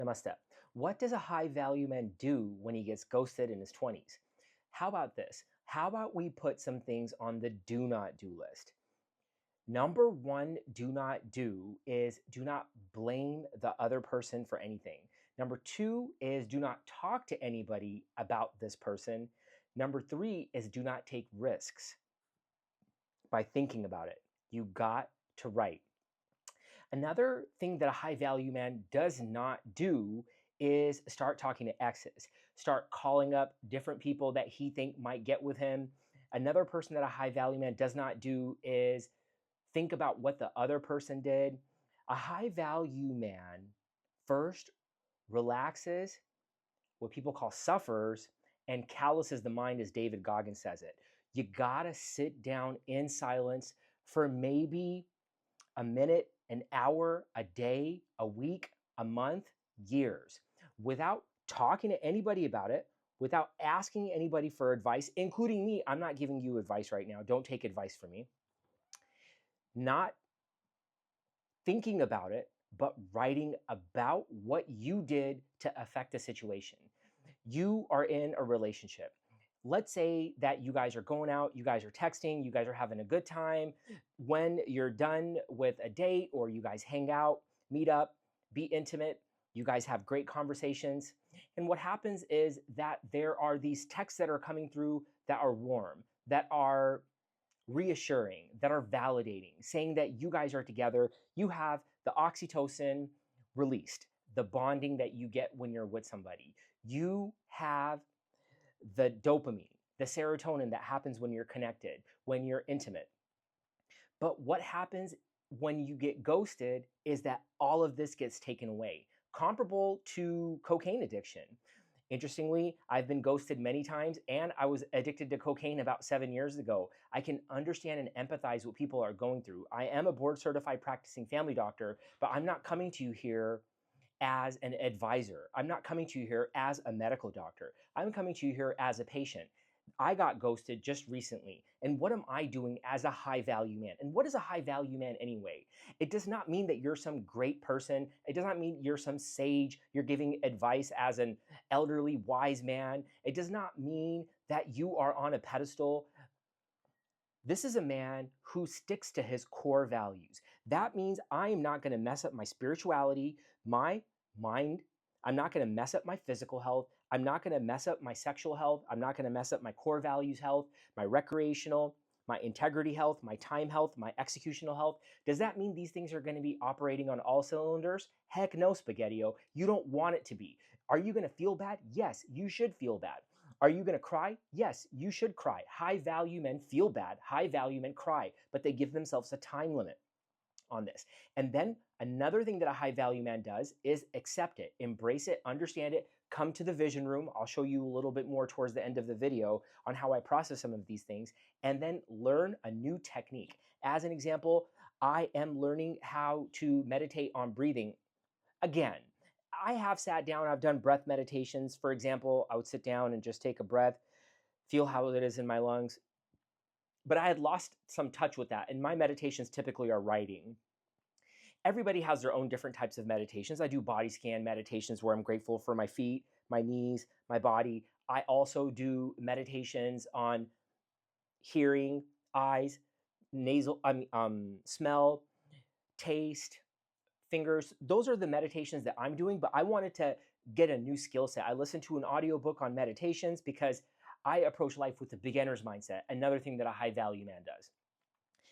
Namaste. What does a high value man do when he gets ghosted in his 20s? How about this? How about we put some things on the do not do list? Number one, do not do is do not blame the other person for anything. Number two is do not talk to anybody about this person. Number three is do not take risks by thinking about it. You got to write. Another thing that a high value man does not do is start talking to exes, start calling up different people that he think might get with him. Another person that a high value man does not do is think about what the other person did. A high value man first relaxes, what people call suffers, and calluses the mind, as David Goggins says it. You gotta sit down in silence for maybe a minute, an hour, a day, a week, a month, years, without talking to anybody about it, without asking anybody for advice, including me. I'm not giving you advice right now. Don't take advice from me. Not thinking about it, but writing about what you did to affect the situation. You are in a relationship. Let's say that you guys are going out, you guys are texting, you guys are having a good time. When you're done with a date or you guys hang out, meet up, be intimate, you guys have great conversations. And what happens is that there are these texts that are coming through that are warm, that are reassuring, that are validating, saying that you guys are together. You have the oxytocin released, the bonding that you get when you're with somebody. You have the dopamine, the serotonin that happens when you're connected, when you're intimate. But what happens when you get ghosted is that all of this gets taken away, comparable to cocaine addiction. Interestingly, I've been ghosted many times, and I was addicted to cocaine about 7 years ago. I can understand and empathize what people are going through. I am a board certified practicing family doctor, but I'm not coming to you here as an advisor. I'm not coming to you here as a medical doctor. I'm coming to you here as a patient. I got ghosted just recently. And what am I doing as a high value man? And what is a high value man anyway? It does not mean that you're some great person. It does not mean you're some sage. You're giving advice as an elderly wise man. It does not mean that you are on a pedestal. This is a man who sticks to his core values. That means I am not going to mess up my spirituality, my mind. I'm not going to mess up my physical health. I'm not going to mess up my sexual health. I'm not going to mess up my core values health, my recreational, my integrity health, my time health, my executional health. Does that mean these things are going to be operating on all cylinders? Heck no, Spaghetti-O. You don't want it to be. Are you going to feel bad? Yes, you should feel bad. Are you going to cry? Yes, you should cry. High value men feel bad. High value men cry, but they give themselves a time limit on this. And then another thing that a high value man does is accept it, embrace it, understand it, come to the vision room. I'll show you a little bit more towards the end of the video on how I process some of these things, and then learn a new technique. As an example, I am learning how to meditate on breathing. Again, I have sat down, I've done breath meditations. For example, I would sit down and just take a breath, feel how it is in my lungs. But I had lost some touch with that. And my meditations typically are writing. Everybody has their own different types of meditations. I do body scan meditations where I'm grateful for my feet, my knees, my body. I also do meditations on hearing, eyes, nasal, smell, taste, fingers. Those are the meditations that I'm doing, but I wanted to get a new skill set. I listened to an audiobook on meditations because I approach life with a beginner's mindset, another thing that a high value man does.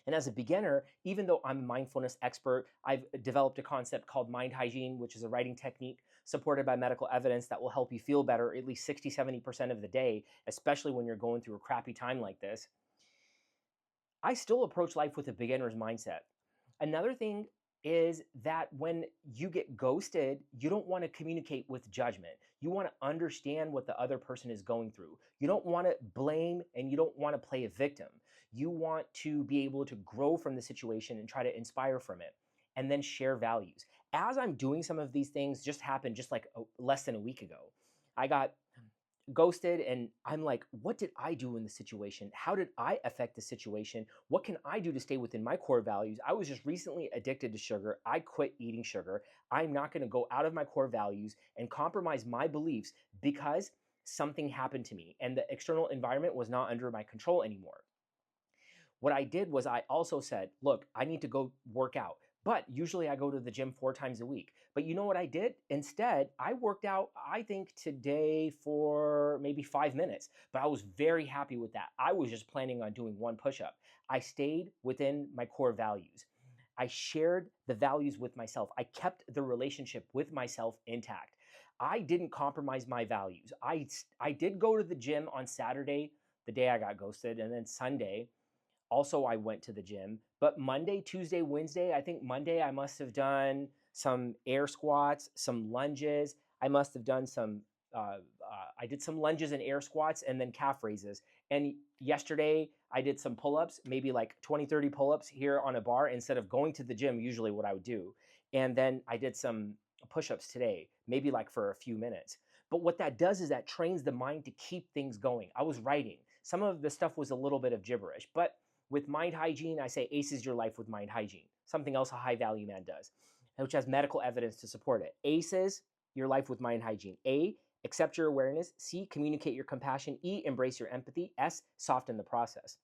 And as a beginner, even though I'm a mindfulness expert, I've developed a concept called mind hygiene, which is a writing technique supported by medical evidence that will help you feel better at least 60, 70% of the day, especially when you're going through a crappy time like this. I still approach life with a beginner's mindset. Another thing is that when you get ghosted, you don't want to communicate with judgment. You want to understand what the other person is going through. You don't want to blame and you don't want to play a victim. You want to be able to grow from the situation and try to inspire from it and then share values. As I'm doing some of these things, just happened just like less than a week ago. I got ghosted, and I'm like, what did I do in the situation? How did I affect the situation? What can I do to stay within my core values? I was just recently addicted to sugar. I quit eating sugar. I'm not going to go out of my core values and compromise my beliefs because something happened to me and the external environment was not under my control anymore. What I did was I also said, look, I need to go work out. But usually I go to the gym 4 times a week. But you know what I did? Instead, I worked out, I think today for maybe 5 minutes. But I was very happy with that. I was just planning on doing one push up. I stayed within my core values. I shared the values with myself. I kept the relationship with myself intact. I didn't compromise my values. I did go to the gym on Saturday, the day I got ghosted, and then Sunday also I went to the gym. But Monday, Tuesday, Wednesday, I think Monday I must have done some air squats, some lunges. I must have done some I did some lunges and air squats and then calf raises. And yesterday I did some pull-ups, maybe like 20, 30 pull-ups here on a bar instead of going to the gym, usually what I would do. And then I did some push-ups today, maybe like for a few minutes. But what that does is that trains the mind to keep things going. I was writing. Some of the stuff was a little bit of gibberish, but with mind hygiene, I say aces your life with mind hygiene, something else a high value man does, which has medical evidence to support it. Aces your life with mind hygiene. A, accept your awareness. C, communicate your compassion. E, embrace your empathy. S, soften the process.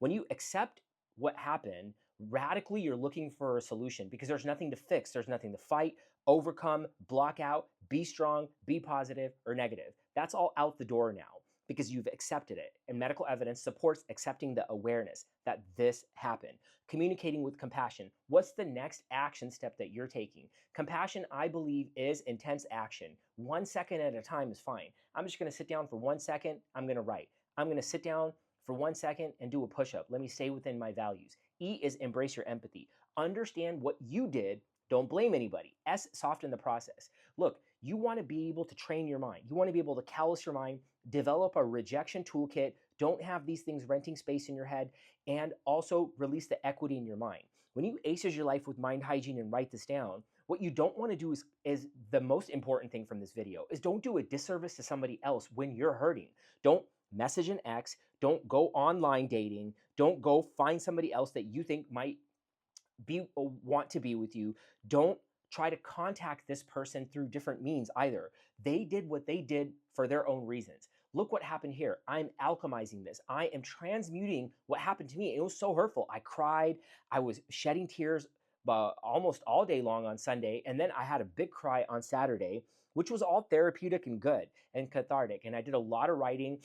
When you accept what happened, radically you're looking for a solution because there's nothing to fix, there's nothing to fight, overcome, block out, be strong, be positive, or negative. That's all out the door now because you've accepted it. And medical evidence supports accepting the awareness that this happened. Communicating with compassion. What's the next action step that you're taking? Compassion, I believe, is intense action. 1 second at a time is fine. I'm just going to sit down for 1 second. I'm going to write. I'm going to sit down for 1 second and do a push up. Let me stay within my values. E is embrace your empathy. Understand what you did. Don't blame anybody. S, soften the process. Look, you want to be able to train your mind. You want to be able to callous your mind, develop a rejection toolkit. Don't have these things renting space in your head, and also release the equity in your mind. When you aces your life with mind hygiene and write this down, what you don't want to do is the most important thing from this video is don't do a disservice to somebody else when you're hurting. Don't message an ex. Don't go online dating. Don't go find somebody else that you think might want to be with you. Don't try to contact this person through different means either. They did what they did for their own reasons. Look what happened here. I'm alchemizing this. I am transmuting what happened to me. It was so hurtful. I cried. I was shedding tears almost all day long on Sunday. And then I had a big cry on Saturday, which was all therapeutic and good and cathartic. And I did a lot of writing.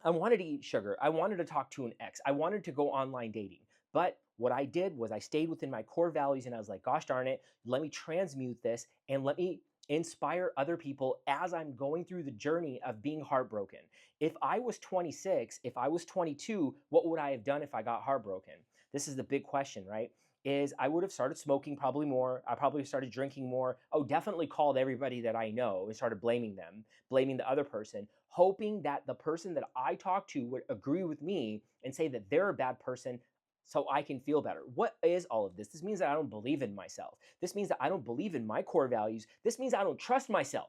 I wanted to eat sugar. I wanted to talk to an ex. I wanted to go online dating. But what I did was I stayed within my core values and I was like, gosh darn it, let me transmute this and let me inspire other people as I'm going through the journey of being heartbroken. If I was 26, if I was 22, what would I have done if I got heartbroken? This is the big question, right? Is I would have started smoking probably more. I probably started drinking more. Oh, definitely called everybody that I know and started blaming them, blaming the other person, hoping that the person that I talk to would agree with me and say that they're a bad person so I can feel better. What is all of this? This means that I don't believe in myself. This means that I don't believe in my core values. This means I don't trust myself.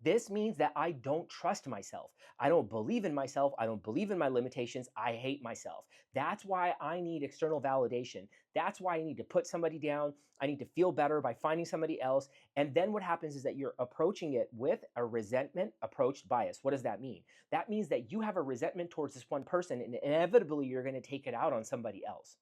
This means that I don't trust myself. I don't believe in myself. I don't believe in my limitations. I hate myself. That's why I need external validation. That's why I need to put somebody down. I need to feel better by finding somebody else. And then what happens is that you're approaching it with a resentment approached bias. What does that mean? That means that you have a resentment towards this one person, and inevitably you're going to take it out on somebody else.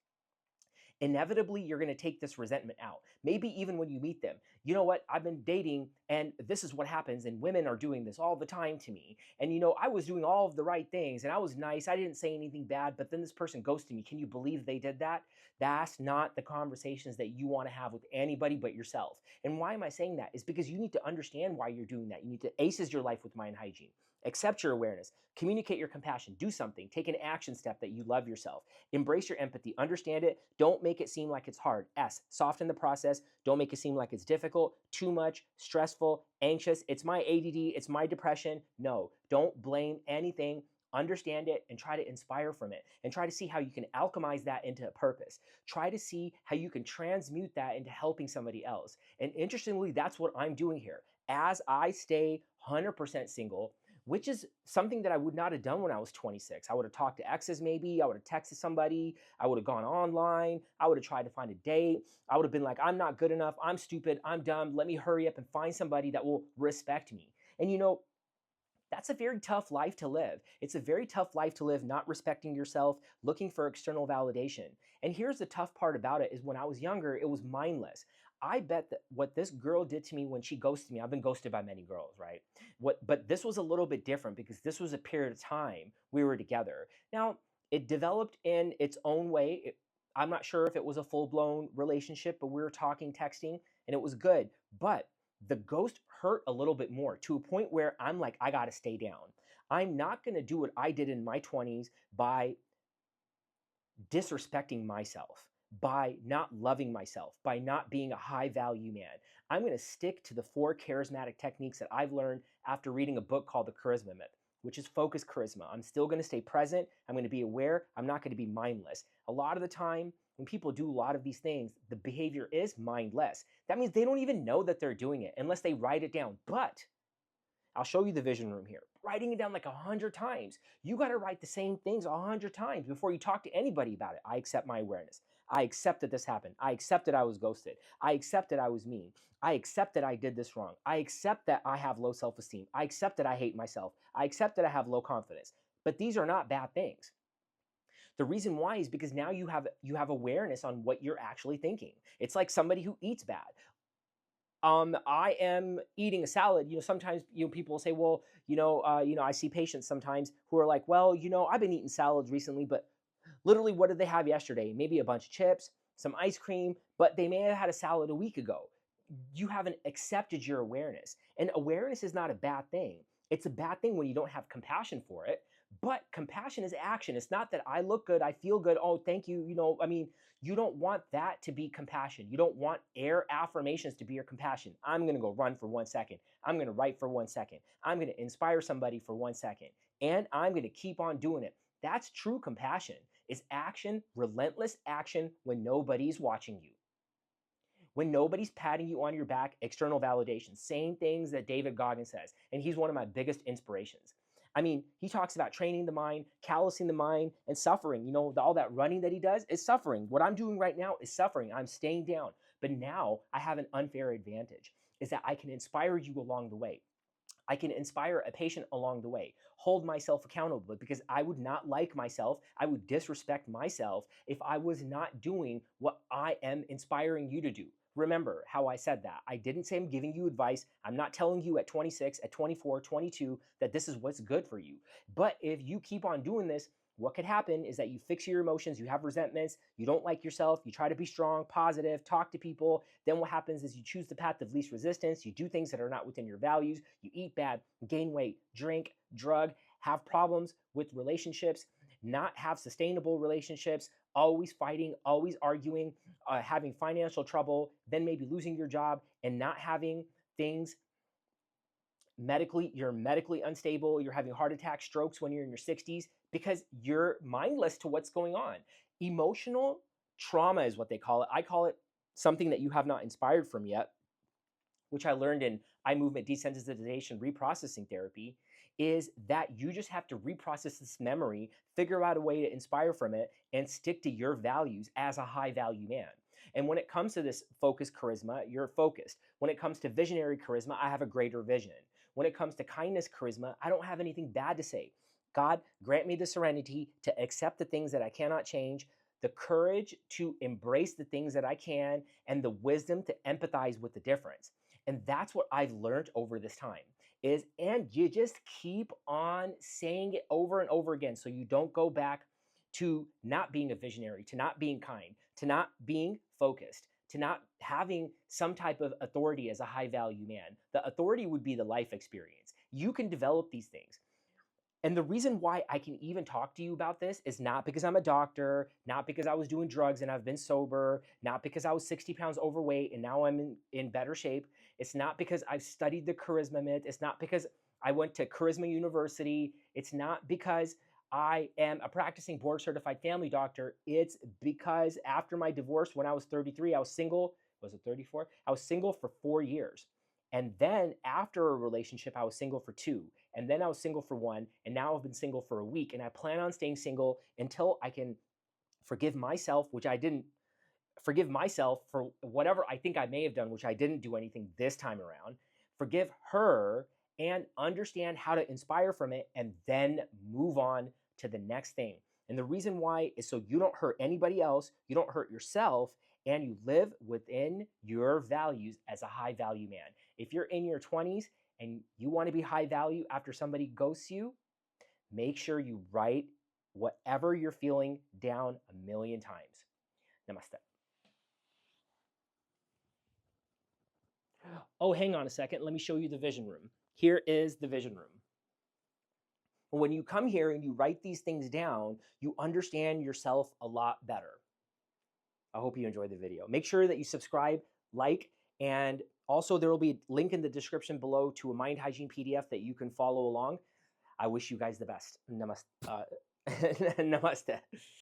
Inevitably you're going to take this resentment out. Maybe even when you meet them. You know what? I've been dating and this is what happens, and women are doing this all the time to me. And you know, I was doing all of the right things and I was nice. I didn't say anything bad, but then this person ghosted me. Can you believe they did that? That's not the conversations that you want to have with anybody but yourself. And why am I saying that? Is because you need to understand why you're doing that. You need to aces your life with mind hygiene. Accept your awareness, communicate your compassion, do something, take an action step that you love yourself. Embrace your empathy. Understand it. Don't make it seem like it's hard. S, soften the process. Don't make it seem like it's difficult, too much, stressful, anxious. It's my ADD. It's my depression. No, don't blame anything. Understand it and try to inspire from it and try to see how you can alchemize that into a purpose. Try to see how you can transmute that into helping somebody else. And interestingly, that's what I'm doing here. as I stay 100% single, which is something that I would not have done when I was 26. I would have talked to exes maybe, I would have texted somebody, I would have gone online, I would have tried to find a date. I would have been like, I'm not good enough, I'm stupid, I'm dumb, let me hurry up and find somebody that will respect me. And that's a very tough life to live. It's a very tough life to live not respecting yourself, looking for external validation. And here's the tough part about it is when I was younger, it was mindless. I bet that what this girl did to me when she ghosted me, I've been ghosted by many girls, right? But this was a little bit different because this was a period of time we were together. Now, it developed in its own way. I'm not sure if it was a full-blown relationship, but we were talking, texting, and it was good. But the ghost hurt a little bit more to a point where I'm like, I got to stay down. I'm not going to do what I did in my 20s by disrespecting myself, by not loving myself, by not being a high value man. I'm going to stick to the 4 charismatic techniques that I've learned after reading a book called The Charisma Myth, which is focus charisma. I'm still going to stay present. I'm going to be aware. I'm not going to be mindless. A lot of the time, when people do a lot of these things, the behavior is mindless. That means they don't even know that they're doing it unless they write it down. But I'll show you the vision room here. Writing it down like 100 times. You got to write the same things 100 times before you talk to anybody about it. I accept my awareness. I accept that this happened. I accept that I was ghosted. I accept that I was mean. I accept that I did this wrong. I accept that I have low self-esteem. I accept that I hate myself. I accept that I have low confidence. But these are not bad things. The reason why is because now you have awareness on what you're actually thinking. It's like somebody who eats bad. I am eating a salad. Sometimes people will say, well, I see patients sometimes who are like, well, I've been eating salads recently, but literally, what did they have yesterday? Maybe a bunch of chips, some ice cream, but they may have had a salad a week ago. You haven't accepted your awareness, and awareness is not a bad thing. It's a bad thing when you don't have compassion for it. But compassion is action. It's not that I look good, I feel good. Oh, thank you. You don't want that to be compassion. You don't want air affirmations to be your compassion. I'm going to go run for 1 second. I'm going to write for 1 second. I'm going to inspire somebody for 1 second. And I'm going to keep on doing it. That's true compassion. Is action, relentless action when nobody's watching you. When nobody's patting you on your back, external validation. Same things that David Goggins says. And he's one of my biggest inspirations. He talks about training the mind, callousing the mind, and suffering. All that running that he does is suffering. What I'm doing right now is suffering. I'm staying down. But now I have an unfair advantage, is that I can inspire you along the way. I can inspire a patient along the way, hold myself accountable, because I would not like myself. I would disrespect myself if I was not doing what I am inspiring you to do. Remember how I said that. I didn't say I'm giving you advice. I'm not telling you at 26, at 24, 22 that this is what's good for you. But if you keep on doing this, what could happen is that you fix your emotions, you have resentments, you don't like yourself, you try to be strong, positive, talk to people. Then what happens is you choose the path of least resistance, you do things that are not within your values, you eat bad, gain weight, drink, drug, have problems with relationships, not have sustainable relationships, always fighting, always arguing, having financial trouble, then maybe losing your job and not having things you're medically unstable, you're having heart attacks, strokes when you're in your 60s because you're mindless to what's going on. Emotional trauma is what they call it. I call it something that you have not inspired from yet, which I learned in eye movement desensitization reprocessing therapy, is that you just have to reprocess this memory, figure out a way to inspire from it, and stick to your values as a high value man. And when it comes to this focus charisma, you're focused. When it comes to visionary charisma, I have a greater vision. When it comes to kindness charisma, I don't have anything bad to say. God, grant me the serenity to accept the things that I cannot change, the courage to embrace the things that I can, and the wisdom to empathize with the difference. And that's what I've learned over this time and you just keep on saying it over and over again so you don't go back to not being a visionary, to not being kind, to not being focused, to not having some type of authority as a high value man. The authority would be the life experience. You can develop these things. And the reason why I can even talk to you about this is not because I'm a doctor, not because I was doing drugs and I've been sober, not because I was 60 pounds overweight and now I'm in better shape. It's not because I've studied the charisma myth. It's not because I went to Charisma University. It's not because I am a practicing board certified family doctor. It's because after my divorce when I was 33, I was single. Was it 34? I was single for 4 years. And then after a relationship, I was single for 2. And then I was single for 1. And now I've been single for a week. And I plan on staying single until I can forgive myself, which I didn't forgive myself for whatever I think I may have done, which I didn't do anything this time around. Forgive her and understand how to inspire from it and then move on to the next thing. And the reason why is so you don't hurt anybody else, you don't hurt yourself, and you live within your values as a high value man. If you're in your 20s and you want to be high value after somebody ghosts you, make sure you write whatever you're feeling down 1,000,000 times. Namaste. Oh, hang on a second. Let me show you the vision room. Here is the vision room. When you come here and you write these things down, you understand yourself a lot better. I hope you enjoyed the video. Make sure that you subscribe, like, and also there will be a link in the description below to a mind hygiene PDF that you can follow along. I wish you guys the best. Namaste. Namaste.